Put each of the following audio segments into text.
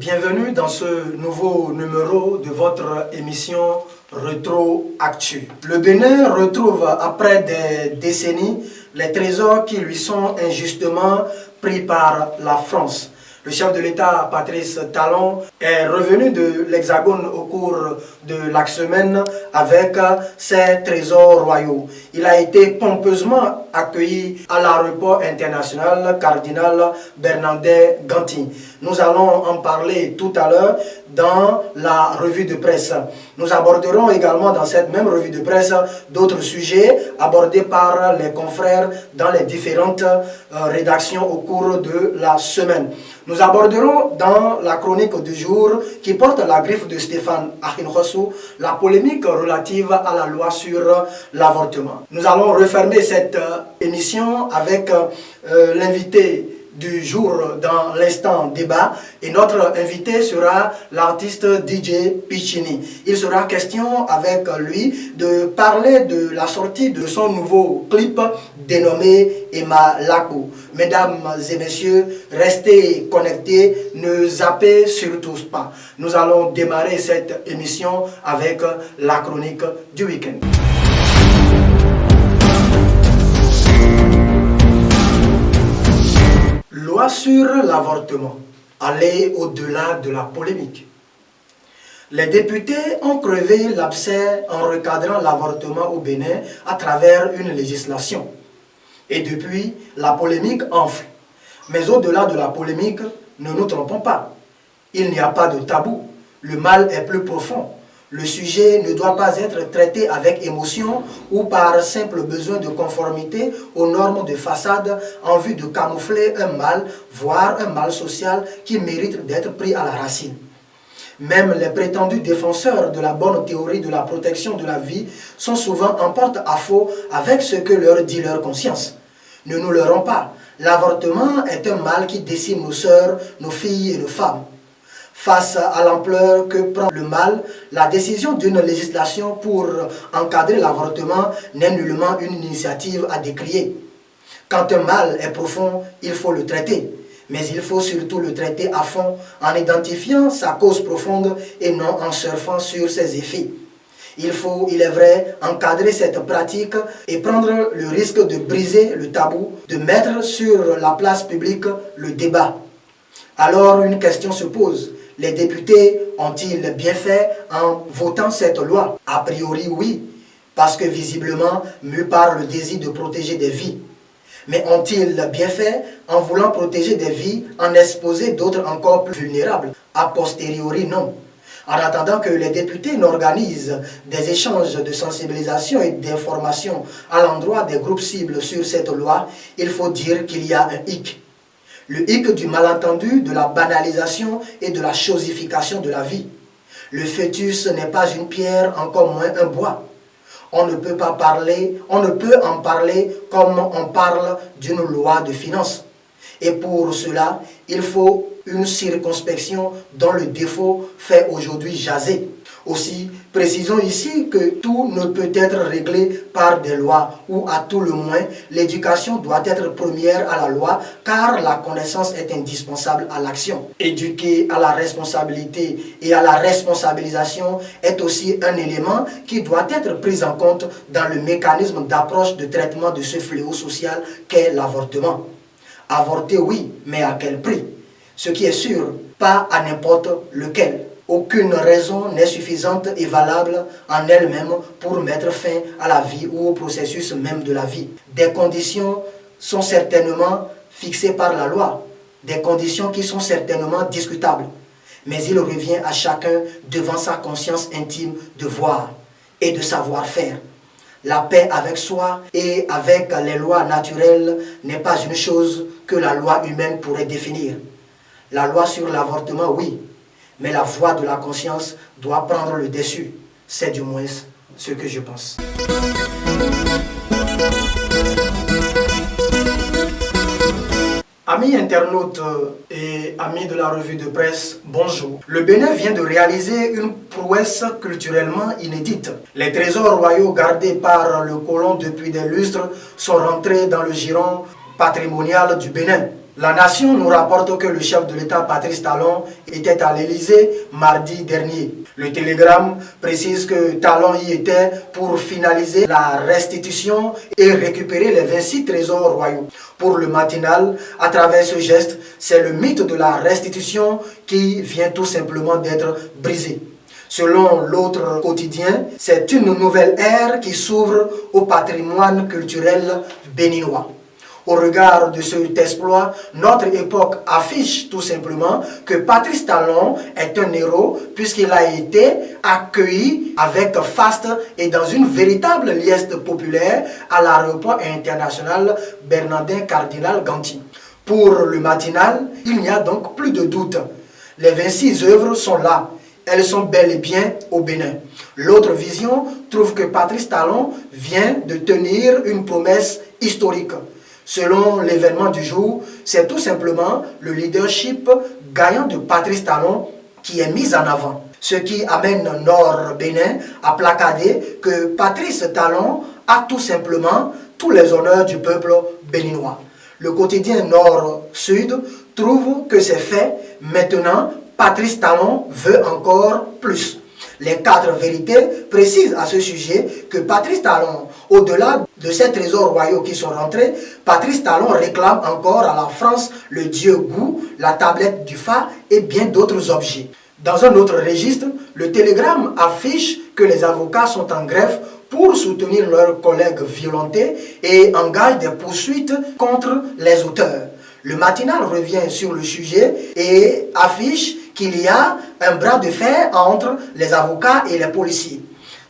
Bienvenue dans ce nouveau numéro de votre émission Retro Actu. Le Bénin retrouve après des décennies les trésors qui lui sont injustement pris par la France. Le chef de l'État, Patrice Talon, est revenu de l'Hexagone au cours de la semaine avec ses trésors royaux. Il a été pompeusement accueilli à l'aéroport international Cardinal Bernardin Ganty. Nous allons en parler tout à l'heure dans la revue de presse. Nous aborderons également dans cette même revue de presse d'autres sujets abordés par les confrères dans les différentes rédactions au cours de la semaine. Nous aborderons dans la chronique du jour qui porte la griffe de Stéphane Akinrosso la polémique relative à la loi sur l'avortement. Nous allons refermer cette émission avec l'invité du jour dans l'instant débat et notre invité sera l'artiste DJ Pichini. Il sera question avec lui de parler de la sortie de son nouveau clip dénommé Emma Lako. Mesdames et messieurs, restez connectés, ne zappez surtout pas. Nous allons démarrer cette émission avec la chronique du week-end. Loi sur l'avortement, aller au-delà de la polémique. Les députés ont crevé l'abcès en recadrant l'avortement au Bénin à travers une législation. Et depuis, la polémique enfle. Mais au-delà de la polémique, ne nous trompons pas. Il n'y a pas de tabou. Le mal est plus profond. Le sujet ne doit pas être traité avec émotion ou par simple besoin de conformité aux normes de façade en vue de camoufler un mal, voire un mal social qui mérite d'être pris à la racine. Même les prétendus défenseurs de la bonne théorie de la protection de la vie sont souvent en porte-à-faux avec ce que leur dit leur conscience. Ne nous leurrons pas, l'avortement est un mal qui décime nos sœurs, nos filles et nos femmes. Face à l'ampleur que prend le mal, la décision d'une législation pour encadrer l'avortement n'est nullement une initiative à décrier. Quand un mal est profond, il faut le traiter. Mais il faut surtout le traiter à fond en identifiant sa cause profonde et non en surfant sur ses effets. Il faut, il est vrai, encadrer cette pratique et prendre le risque de briser le tabou, de mettre sur la place publique le débat. Alors une question se pose. Les députés ont-ils bien fait en votant cette loi? A priori oui, parce que visiblement mus par le désir de protéger des vies. Mais ont-ils bien fait en voulant protéger des vies, en exposer d'autres encore plus vulnérables? A posteriori non. En attendant que les députés n'organisent des échanges de sensibilisation et d'information à l'endroit des groupes cibles sur cette loi, il faut dire qu'il y a un hic. Le hic du malentendu, de la banalisation et de la chosification de la vie. Le fœtus n'est pas une pierre, encore moins un bois. On ne peut en parler comme on parle d'une loi de finances. Et pour cela, il faut une circonspection dont le défaut fait aujourd'hui jaser. Aussi, précisons ici que tout ne peut être réglé par des lois, ou à tout le moins, l'éducation doit être première à la loi, car la connaissance est indispensable à l'action. Éduquer à la responsabilité et à la responsabilisation est aussi un élément qui doit être pris en compte dans le mécanisme d'approche de traitement de ce fléau social qu'est l'avortement. Avorter, oui, mais à quel prix? Ce qui est sûr, pas à n'importe lequel. Aucune raison n'est suffisante et valable en elle-même pour mettre fin à la vie ou au processus même de la vie. Des conditions sont certainement fixées par la loi, des conditions qui sont certainement discutables. Mais il revient à chacun, devant sa conscience intime, de voir et de savoir faire. La paix avec soi et avec les lois naturelles n'est pas une chose que la loi humaine pourrait définir. La loi sur l'avortement, oui, mais la voix de la conscience doit prendre le dessus. C'est du moins ce que je pense. Amis internautes et amis de la revue de presse, bonjour. Le Bénin vient de réaliser une prouesse culturellement inédite. Les trésors royaux gardés par le colon depuis des lustres sont rentrés dans le giron patrimonial du Bénin. La Nation nous rapporte que le chef de l'État, Patrice Talon, était à l'Élysée mardi dernier. Le télégramme précise que Talon y était pour finaliser la restitution et récupérer les 26 trésors royaux. Pour le matinal, à travers ce geste, c'est le mythe de la restitution qui vient tout simplement d'être brisé. Selon l'autre quotidien, c'est une nouvelle ère qui s'ouvre au patrimoine culturel béninois. Au regard de cet exploit, notre époque affiche tout simplement que Patrice Talon est un héros puisqu'il a été accueilli avec faste et dans une véritable liesse populaire à l'aéroport international Bernardin Cardinal Ganti. Pour le matinal, il n'y a donc plus de doute. Les 26 œuvres sont là. Elles sont bel et bien au Bénin. L'autre vision trouve que Patrice Talon vient de tenir une promesse historique. Selon l'événement du jour, c'est tout simplement le leadership gagnant de Patrice Talon qui est mis en avant. Ce qui amène Nord Bénin à placader que Patrice Talon a tout simplement tous les honneurs du peuple béninois. Le quotidien Nord-Sud trouve que c'est fait. Maintenant, Patrice Talon veut encore plus. Les 4 vérités précisent à ce sujet que Patrice Talon, au-delà de ces trésors royaux qui sont rentrés, Patrice Talon réclame encore à la France le dieu Gou, la tablette du Fa et bien d'autres objets. Dans un autre registre, le télégramme affiche que les avocats sont en grève pour soutenir leurs collègues violentés et engagent des poursuites contre les auteurs. Le matinal revient sur le sujet et affiche qu'il y a un bras de fer entre les avocats et les policiers.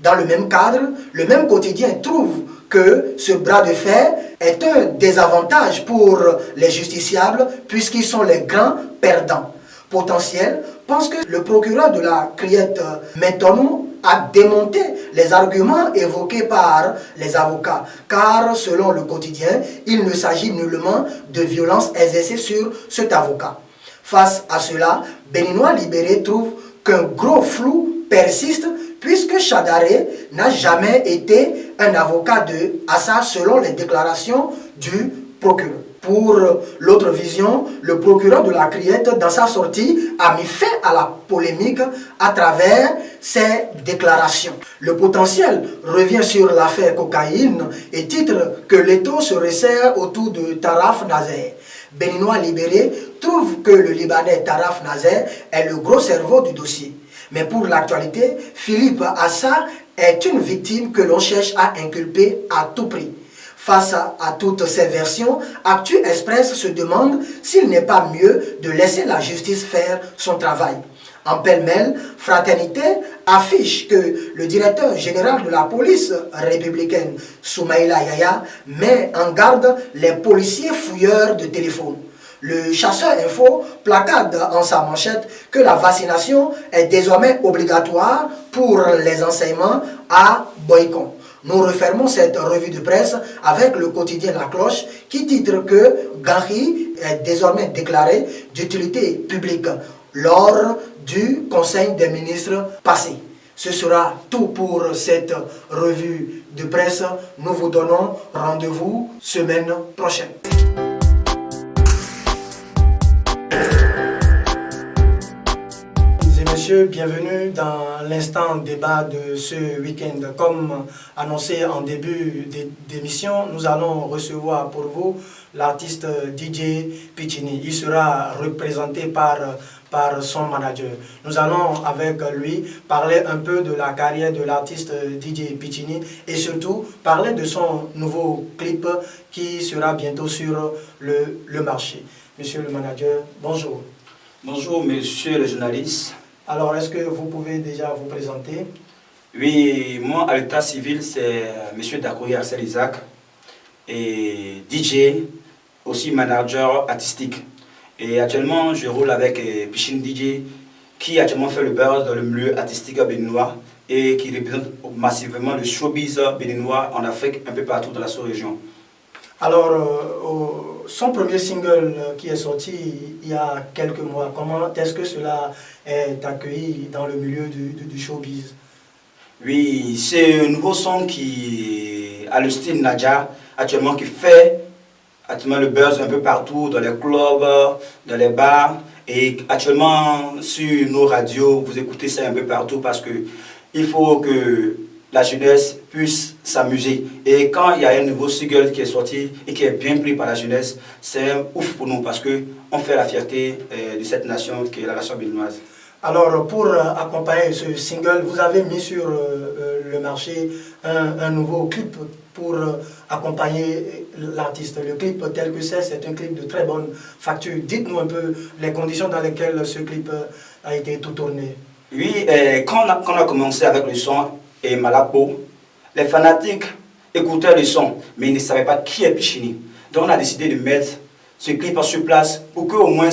Dans le même cadre, le même quotidien trouve que ce bras de fer est un désavantage pour les justiciables puisqu'ils sont les grands perdants. Potentiel pense que le procureur de la Criette Métonou a démonté les arguments évoqués par les avocats, car selon le quotidien, il ne s'agit nullement de violence exercée sur cet avocat. Face à cela, Béninois libéré trouve qu'un gros flou persiste puisque Chadaré n'a jamais été un avocat de Assad selon les déclarations du procureur. Pour l'autre vision, le procureur de la Criette, dans sa sortie, a mis fin à la polémique à travers ses déclarations. Le potentiel revient sur l'affaire cocaïne et titre que l'étau se resserre autour de Taraf Nazer. Béninois libéré trouve que le Libanais Taraf Nazer est le gros cerveau du dossier. Mais pour l'actualité, Philippe Assa est une victime que l'on cherche à inculper à tout prix. Face à toutes ces versions, Actu Express se demande s'il n'est pas mieux de laisser la justice faire son travail. En pêle-mêle, Fraternité affiche que le directeur général de la police républicaine, Soumaïla Yaya, met en garde les policiers fouilleurs de téléphone. Le chasseur info placade en sa manchette que la vaccination est désormais obligatoire pour les enseignements à Boycon. Nous refermons cette revue de presse avec le quotidien La Cloche qui titre que Ganri est désormais déclaré d'utilité publique lors du Conseil des ministres passé. Ce sera tout pour cette revue de presse. Nous vous donnons rendez-vous semaine prochaine. Messieurs, bienvenue dans l'instant débat de ce week-end. Comme annoncé en début d'émission, nous allons recevoir pour vous l'artiste DJ Piccini. Il sera représenté par son manager. Nous allons avec lui parler un peu de la carrière de l'artiste DJ Piccini et surtout parler de son nouveau clip qui sera bientôt sur le marché. Monsieur le manager, bonjour. Bonjour, monsieur le journaliste. Alors, est-ce que vous pouvez déjà vous présenter? Oui, moi, à l'état civil, c'est M. Dakouri Arsène Isaac, et DJ, aussi manager artistique. Et actuellement, je roule avec Piccini DJ, qui actuellement fait le buzz dans le milieu artistique béninois et qui représente massivement le showbiz béninois en Afrique, un peu partout dans la sous-région. Alors, son premier single qui est sorti il y a quelques mois, comment est-ce que cela est accueilli dans le milieu du showbiz? Oui, c'est un nouveau son qui a le style Nadia, actuellement qui fait actuellement le buzz un peu partout, dans les clubs, dans les bars. Et actuellement, sur nos radios, vous écoutez ça un peu partout parce que il faut que la jeunesse puisse s'amuser. Et quand il y a un nouveau single qui est sorti et qui est bien pris par la jeunesse, c'est un ouf pour nous parce qu'on fait la fierté de cette nation qui est la nation béninoise. Alors, pour accompagner ce single, vous avez mis sur le marché un nouveau clip pour accompagner l'artiste. Le clip tel que c'est un clip de très bonne facture. Dites-nous un peu les conditions dans lesquelles ce clip a été tout tourné. Oui, quand on a commencé avec le son et Malapo, les fanatiques écoutaient le son, mais ils ne savaient pas qui est Pichini. Donc on a décidé de mettre ce clip sur place pour qu'au moins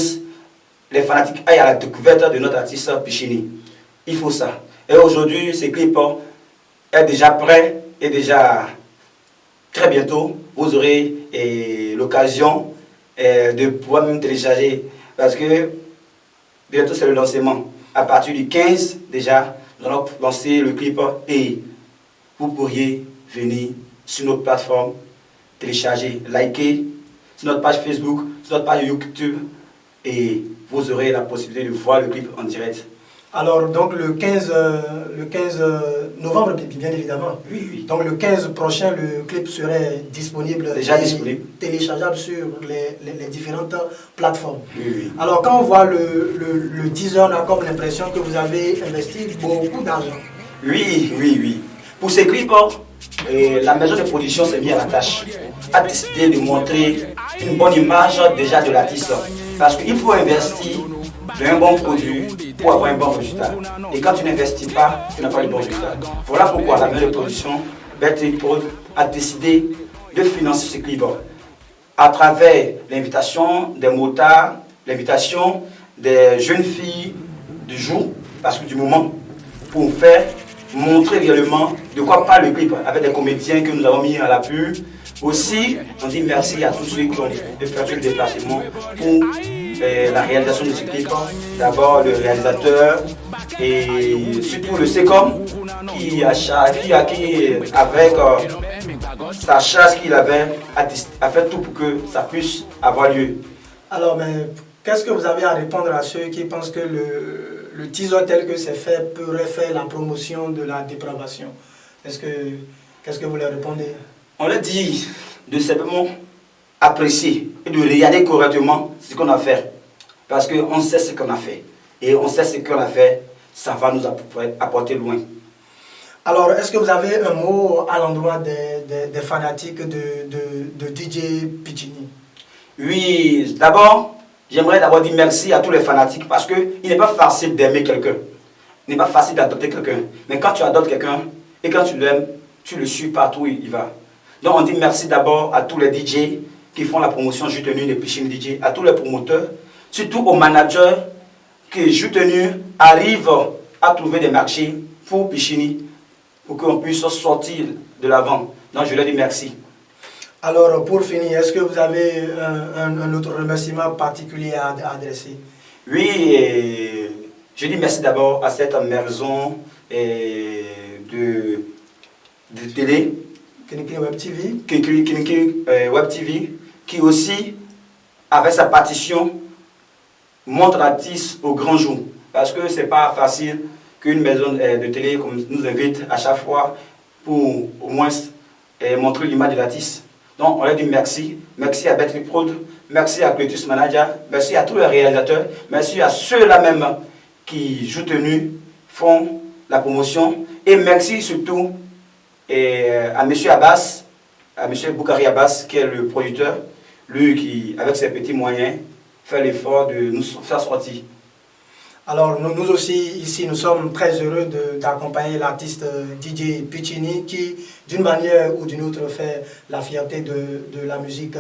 les fanatiques aillent à la découverte de notre artiste Pichini. Il faut ça. Et aujourd'hui, ce clip est déjà prêt et déjà très bientôt, vous aurez l'occasion de pouvoir même télécharger parce que bientôt c'est le lancement. À partir du 15 déjà, nous allons lancer le clip et vous pourriez venir sur notre plateforme, télécharger, liker sur notre page Facebook, sur notre page YouTube et vous aurez la possibilité de voir le clip en direct. Alors, donc le 15 novembre, bien évidemment. Oui, oui. Donc le 15 prochain, le clip serait disponible. Déjà disponible. Téléchargeable sur les différentes plateformes. Oui, oui. Alors, quand on voit le teaser, on a comme l'impression que vous avez investi beaucoup d'argent. Oui, oui, oui. Pour ces clips, la maison de production s'est mise à la tâche, a décidé de montrer une bonne image déjà de l'artiste. Parce qu'il faut investir dans un bon produit pour avoir un bon résultat. Et quand tu n'investis pas, tu n'as pas de bon résultat. Voilà pourquoi la maison de production, Bertrand Prod, a décidé de financer ce clip à travers l'invitation des motards, l'invitation des jeunes filles du jour, parce que du moment, pour faire montrer réellement de quoi parle le clip avec des comédiens que nous avons mis à la pub. Aussi, on dit merci à tous ceux qui ont effectué le déplacement pour la réalisation de ce clip. D'abord le réalisateur et surtout le SECOM qui avec sa chasse qu'il avait, a fait tout pour que ça puisse avoir lieu. Alors, mais qu'est-ce que vous avez à répondre à ceux qui pensent que le teaser tel que c'est fait pourrait faire la promotion de la dépravation? Qu'est-ce que vous leur répondez? On leur dit de simplement apprécier et de regarder correctement ce qu'on a fait. Parce qu'on sait ce qu'on a fait. Et on sait ce qu'on a fait, ça va nous apporter loin. Alors, est-ce que vous avez un mot à l'endroit des fanatiques de DJ Pichini? Oui, d'abord, j'aimerais d'abord dire merci à tous les fanatiques parce qu'il n'est pas facile d'aimer quelqu'un. Il n'est pas facile d'adopter quelqu'un. Mais quand tu adoptes quelqu'un et quand tu l'aimes, tu le suis partout où il va. Donc on dit merci d'abord à tous les DJ qui font la promotion Jus Tenu de Pichini DJ, à tous les promoteurs, surtout aux managers que Jus Tenu arrive à trouver des marchés pour Pichini, pour qu'on puisse sortir de l'avant. Donc je leur dis merci. Alors pour finir, est-ce que vous avez un autre remerciement particulier à adresser? Oui, je dis merci d'abord à cette maison de télé, Kinikini Web TV. Kinikini Web TV, qui aussi, avec sa partition, montre l'artiste au grand jour. Parce que ce n'est pas facile qu'une maison de télé nous invite à chaque fois pour au moins montrer l'image de l'artiste. Donc on leur dit merci. Merci à Bertrand Prod, merci à Cletus Manager, merci à tous les réalisateurs, merci à ceux-là même qui Jus Tenu, font la promotion. Et merci surtout à M. Abbas, à M. Boukari Abbas, qui est le producteur, lui qui, avec ses petits moyens, fait l'effort de nous faire sortir. Alors nous aussi, ici, nous sommes très heureux d'accompagner l'artiste DJ Pichini qui, d'une manière ou d'une autre, fait la fierté de la musique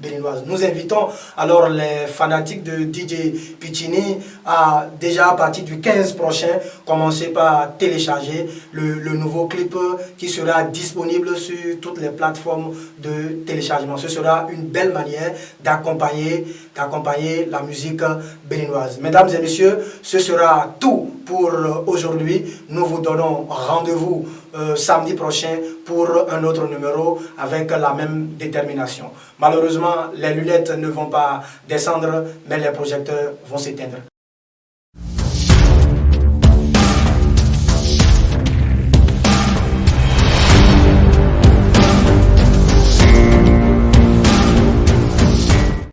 béninoise. Nous invitons alors les fanatiques de DJ Pichini à, déjà à partir du 15 prochain, commencer par télécharger le nouveau clip qui sera disponible sur toutes les plateformes de téléchargement. Ce sera une belle manière d'accompagner la musique béninoise. Mesdames et messieurs, ce sera tout pour aujourd'hui. Nous vous donnons rendez-vous samedi prochain pour un autre numéro avec la même détermination. Malheureusement, les lunettes ne vont pas descendre, mais les projecteurs vont s'éteindre.